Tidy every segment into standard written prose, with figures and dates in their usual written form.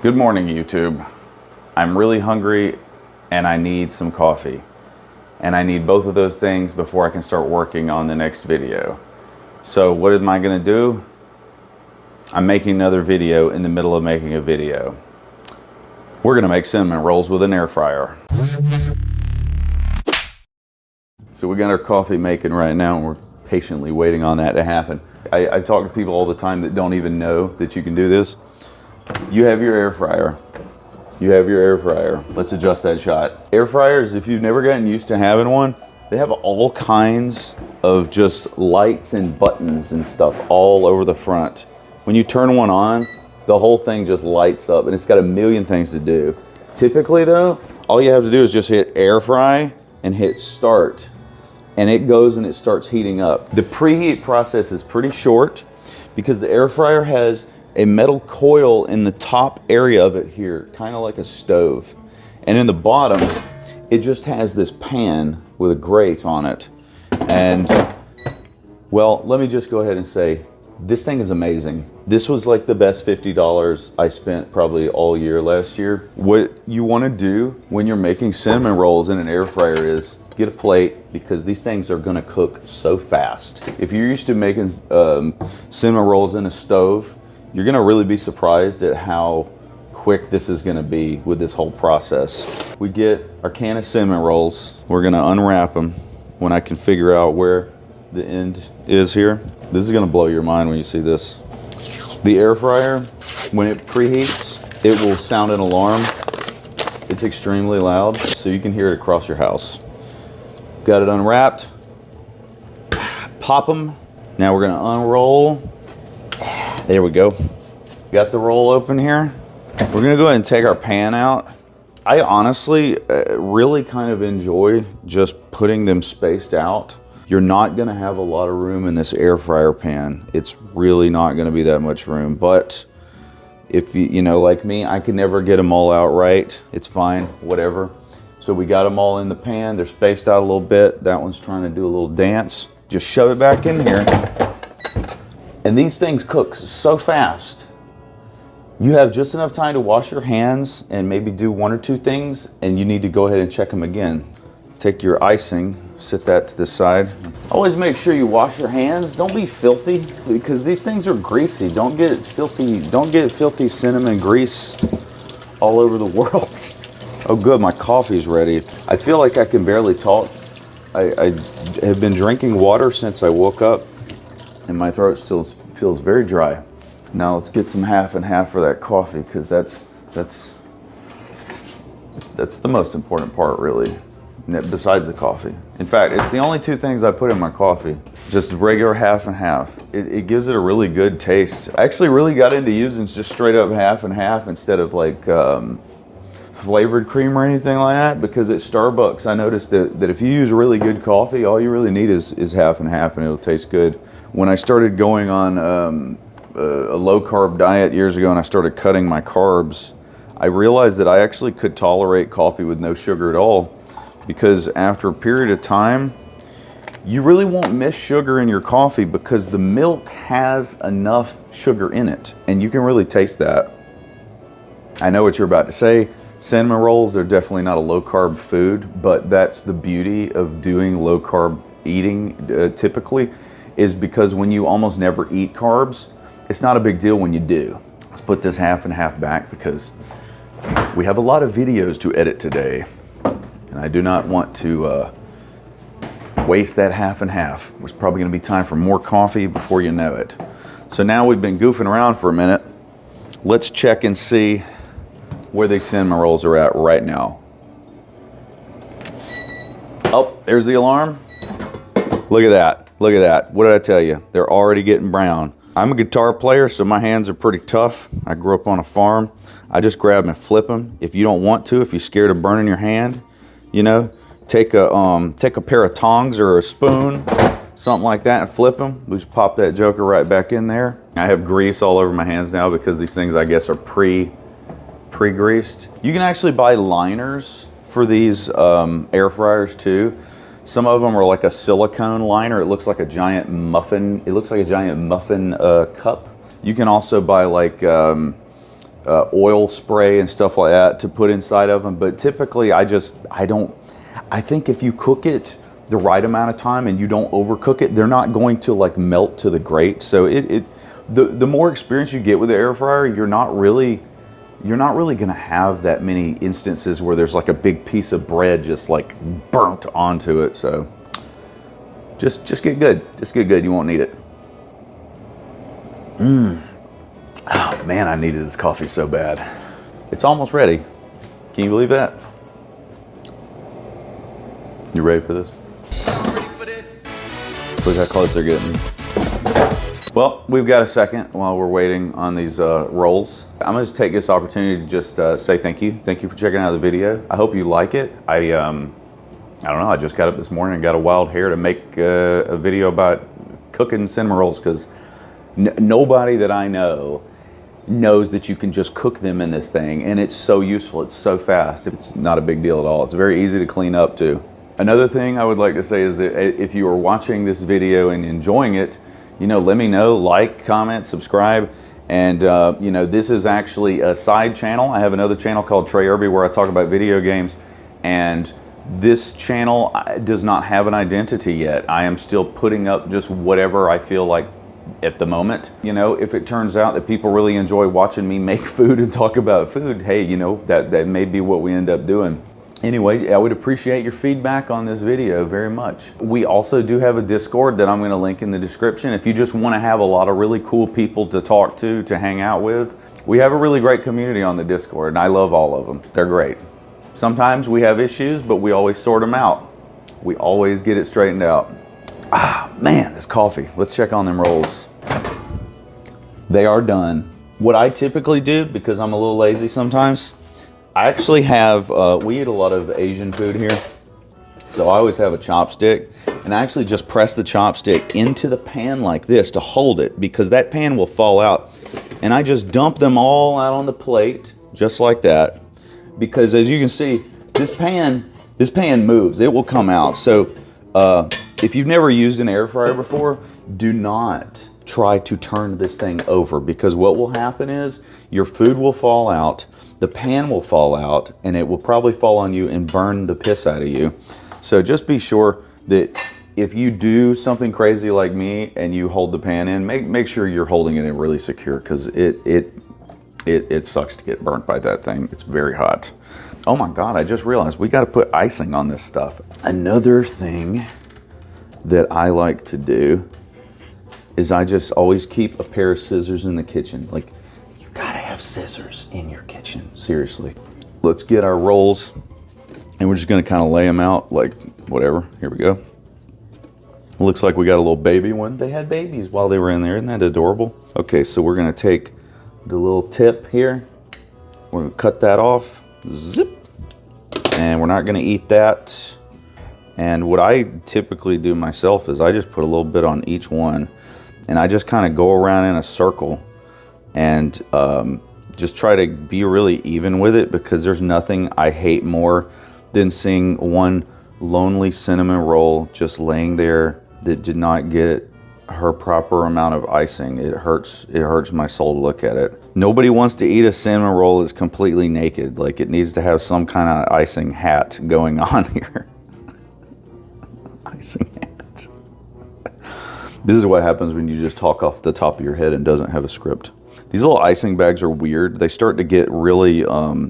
Good morning, YouTube. I'm really hungry and I need some coffee. And I need both of those things before I can start working on the next video. So what am I gonna do? I'm making another video in the middle of making a video. We're gonna make cinnamon rolls with an air fryer. So we got our coffee making right now and we're patiently waiting on that to happen. I talk to people all the time that don't even know that you can do this. You have your air fryer. You have your air fryer. Let's adjust that shot. Air fryers, if you've never gotten used to having one, they have all kinds of just lights and buttons and stuff all over the front. When you turn one on, the whole thing just lights up and it's got a million things to do. Typically though, all you have to do is just hit air fry and hit start. And it goes and it starts heating up. The preheat process is pretty short because the air fryer has a metal coil in the top area of it here, kind of like a stove. And in the bottom, it just has this pan with a grate on it. And, well, let me just go ahead and say, this thing is amazing. This was like the best $50 I spent probably all year last year. What you want to do when you're making cinnamon rolls in an air fryer is get a plate, because these things are going to cook so fast. If you're used to making cinnamon rolls in a stove, you're going to really be surprised at how quick this is going to be with this whole process. We get our can of cinnamon rolls. We're going to unwrap them when I can figure out where the end is here. This is going to blow your mind when you see this. The air fryer, when it preheats, it will sound an alarm. It's extremely loud, so you can hear it across your house. Got it unwrapped. Pop them. Now we're going to unroll. There we go. Got the roll open here. We're gonna go ahead and take our pan out. I honestly really kind of enjoy just putting them spaced out. You're not gonna have a lot of room in this air fryer pan. It's really not gonna be that much room, but if you know, like me, I can never get them all out right. It's fine, whatever. So we got them all in the pan. They're spaced out a little bit. That one's trying to do a little dance. Just shove it back in here. And these things cook so fast. You have just enough time to wash your hands and maybe do one or two things, and you need to go ahead and check them again. Take your icing, sit that to the side. Always make sure you wash your hands. Don't be filthy, because these things are greasy. Don't get filthy cinnamon grease all over the world. Oh good, my coffee's ready. I feel like I can barely talk. I have been drinking water since I woke up, and my throat still feels very dry. Now let's get some half and half for that coffee, because that's the most important part, really, besides the coffee. In fact, it's the only two things I put in my coffee. Just regular half and half. It gives it a really good taste. I actually really got into using just straight up half and half instead of like flavored cream or anything like that, because at Starbucks I noticed that if you use really good coffee, all you really need is half and half and it'll taste good. When I started going on a low carb diet years ago and I started cutting my carbs, I realized that I actually could tolerate coffee with no sugar at all, because after a period of time you really won't miss sugar in your coffee, because the milk has enough sugar in it and you can really taste that. I know what you're about to say. Cinnamon rolls, they're definitely not a low carb food, but that's the beauty of doing low carb eating typically, is because when you almost never eat carbs, it's not a big deal when you do. Let's put this half and half back because we have a lot of videos to edit today, and I do not want to waste that half and half. There's probably gonna be time for more coffee before you know it. So now we've been goofing around for a minute. Let's check and see where these cinnamon rolls are at right now. Oh, there's the alarm. Look at that, look at that. What did I tell you? They're already getting brown. I'm a guitar player, so my hands are pretty tough. I grew up on a farm. I just grab them and flip them. If you don't want to, if you're scared of burning your hand, you know, take a pair of tongs or a spoon, something like that, and flip them. We just pop that joker right back in there. I have grease all over my hands now because these things, I guess, are pre-greased. You can actually buy liners for these air fryers too. Some of them are like a silicone liner. It looks like a giant muffin. It looks like a giant muffin cup. You can also buy like oil spray and stuff like that to put inside of them. But typically I think if you cook it the right amount of time and you don't overcook it, they're not going to like melt to the grate. So the more experience you get with the air fryer, you're not really going to have that many instances where there's like a big piece of bread just like burnt onto it. So just get good. Just get good. You won't need it. Oh man, I needed this coffee so bad. It's almost ready. Can you believe that? You ready for this? Look how close they're getting. Well, we've got a second while we're waiting on these rolls. I'm gonna just take this opportunity to just say thank you. Thank you for checking out the video. I hope you like it. I don't know, I just got up this morning and got a wild hair to make a video about cooking cinnamon rolls, because nobody that I know knows that you can just cook them in this thing, and it's so useful. It's so fast. It's not a big deal at all. It's very easy to clean up too. Another thing I would like to say is that if you are watching this video and enjoying it, you know, let me know, like, comment, subscribe. And you know, this is actually a side channel. I have another channel called Trey Irby where I talk about video games, and this channel does not have an identity yet. I am still putting up just whatever I feel like at the moment. You know, if it turns out that people really enjoy watching me make food and talk about food, hey, you know, that may be what we end up doing. Anyway, I would appreciate your feedback on this video very much. We also do have a Discord that I'm going to link in the description. If you just want to have a lot of really cool people to talk to hang out with, we have a really great community on the Discord, and I love all of them. They're great. Sometimes we have issues, but we always sort them out. We always get it straightened out. Ah, man, this coffee. Let's check on them rolls. They are done. What I typically do, because I'm a little lazy sometimes, I actually have, we eat a lot of Asian food here, so I always have a chopstick, and I actually just press the chopstick into the pan like this to hold it, because that pan will fall out. And I just dump them all out on the plate, just like that, because as you can see, this pan moves. It will come out. So if you've never used an air fryer before, do not try to turn this thing over, because what will happen is your food will fall out, the pan will fall out, and it will probably fall on you and burn the piss out of you. So just be sure that if you do something crazy like me and you hold the pan in, make sure you're holding it in really secure, because it sucks to get burnt by that thing. It's very hot. Oh my God, I just realized we got to put icing on this stuff. Another thing that I like to do is I just always keep a pair of scissors in the kitchen. Like, you gotta have scissors in your kitchen, seriously. Let's get our rolls, and we're just gonna kind of lay them out like whatever. Here we go. Looks like we got a little baby one. They had babies while they were in there. Isn't that adorable? Okay, so we're gonna take the little tip here. We're gonna cut that off. Zip. And we're not gonna eat that. And what I typically do myself is I just put a little bit on each one, and I just kind of go around in a circle and just try to be really even with it, because there's nothing I hate more than seeing one lonely cinnamon roll just laying there that did not get her proper amount of icing. It hurts my soul to look at it. Nobody wants to eat a cinnamon roll that's completely naked. Like, it needs to have some kind of icing hat going on here. Icing hat. This is what happens when you just talk off the top of your head and doesn't have a script. These little icing bags are weird. They start to get really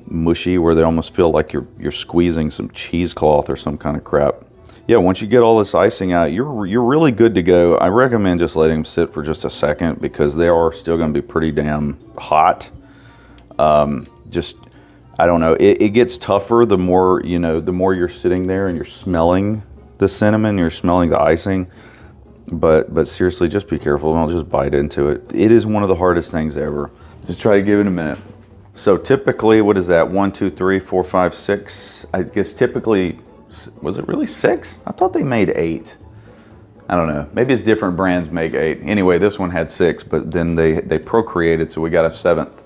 mushy, where they almost feel like you're squeezing some cheesecloth or some kind of crap. Yeah, once you get all this icing out, you're really good to go. I recommend just letting them sit for just a second, because they are still going to be pretty damn hot. I don't know. It gets tougher the more, you know, the more you're sitting there and you're smelling the cinnamon, you're smelling the icing. But seriously, just be careful. Don't just bite into it. It is one of the hardest things ever. Just try to give it a minute. So typically, what is that? 1, 2, 3, 4, 5, 6. I guess typically, was it really 6? I thought they made 8. I don't know. Maybe it's different brands make 8. Anyway, this one had 6, but then they procreated, so we got a 7th.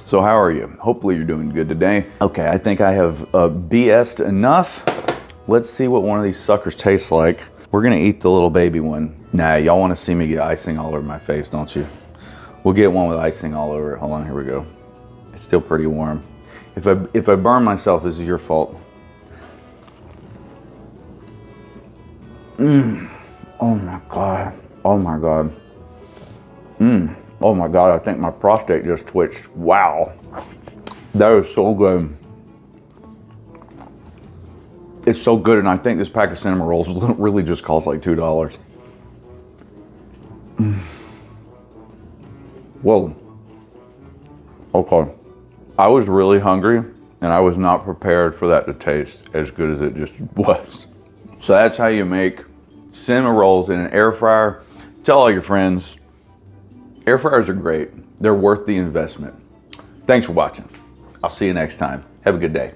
So how are you? Hopefully you're doing good today. Okay, I think I have BS'd enough. Let's see what one of these suckers tastes like. We're gonna eat the little baby one. Nah, y'all wanna see me get icing all over my face, don't you? We'll get one with icing all over it. Hold on, here we go. It's still pretty warm. If I burn myself, this is your fault. Oh my God. Oh my God. Oh my God, I think my prostate just twitched. Wow. That is so good. It's so good, and I think this pack of cinnamon rolls really just costs like $2. Whoa. Okay. I was really hungry, and I was not prepared for that to taste as good as it just was. So that's how you make cinnamon rolls in an air fryer. Tell all your friends. Air fryers are great. They're worth the investment. Thanks for watching. I'll see you next time. Have a good day.